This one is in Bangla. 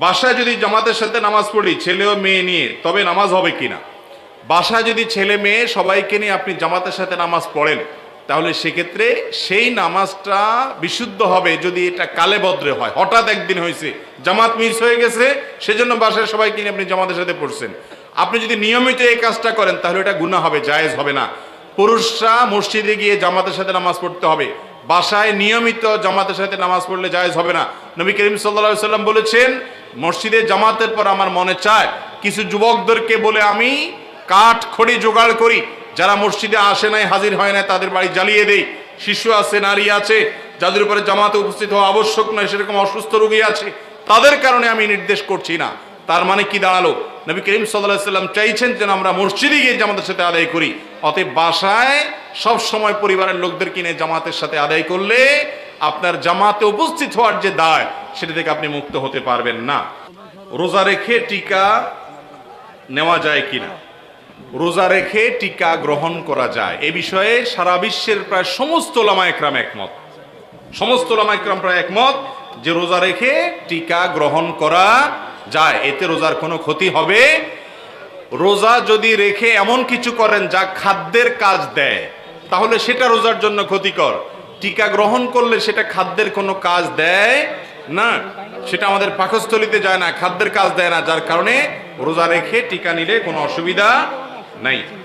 বাসায় যদি জামাতের সাথে নামাজ পড়ি ছেলে ও মেয়ে নিয়ে, তবে নামাজ হবে কিনা? বাসায় যদি ছেলে মেয়ে সবাইকে নিয়ে আপনি জামাতের সাথে নামাজ পড়েন, তাহলে সেক্ষেত্রে সেই নামাজটা বিশুদ্ধ হবে যদি এটা কালে বদ্রে হয়। হঠাৎ একদিন হয়েছে, জামাত মিস হয়ে গেছে, সেজন্য বাসায় সবাইকে নিয়ে আপনি জামাতের সাথে পড়ছেন। আপনি যদি নিয়মিত এই কাজটা করেন তাহলে এটা গুনাহ হবে, জায়েজ হবে না। পুরুষরা মসজিদে গিয়ে জামাতের সাথে নামাজ পড়তে হবে, বাসায় নিয়মিত জামাতের সাথে নামাজ পড়লে জায়েজ হবে না। নবী করিম সাল্লাল্লাহু আলাইহি সাল্লাম বলেছেন, মসজিদে জামাতের পর আমার মনে চায় কিছু যুবকদেরকে বলে আমি কাঠ খড়ি জোগাড় করি, যারা মসজিদে আসে নাই, হাজির হয় নাই, তাদের বাড়ি জ্বালিয়ে দেই। শিশু আছে, নারী আছে, যাদের উপরে জামাতে উপস্থিত হওয়া আবশ্যক নয়, সেরকম অসুস্থ রোগী আছে, তাদের কারণে আমি নির্দেশ করছি না। তার মানে কি দাঁড়ালো? নবী করিম সাল্লাল্লাহু আলাইহি সাল্লাম চাইছেন যেন আমরা মসজিদে গিয়ে জামাতের সাথে আদায় করি। অতএব বাসায় সব সময় পরিবারের লোকদের কিনে জামাতের সাথে আদায় করলে আপনার জামাতে উপস্থিত হওয়ার যে দায়, সেটা থেকে আপনি মুক্ত হতে পারবেন না। রোজা রেখে টিকা নেওয়া যায় কিনা? রোজা রেখে টিকা গ্রহণ করা যায়, এ বিষয়ে সারা বিশ্বের প্রায় সমস্ত উলামা একরাম একমত। সমস্ত উলামা একরাম প্রায় একমত যে রোজা রেখে টিকা গ্রহণ করা যায়, এতে রোজার কোনো ক্ষতি হবে। রোজা যদি রেখে এমন কিছু করেন যা খাদ্যের কাজ দেয়, তাহলে সেটা রোজার জন্য ক্ষতিকর। টিকা গ্রহণ করলে সেটা খাদ্যের কোনো কাজ দেয় না, সেটা আমাদের পাকস্থলিতে যায় না, খাদ্যের কাজ দেয় না, যার কারণে রোজা রেখে টিকা নিলে কোনো অসুবিধা নাই।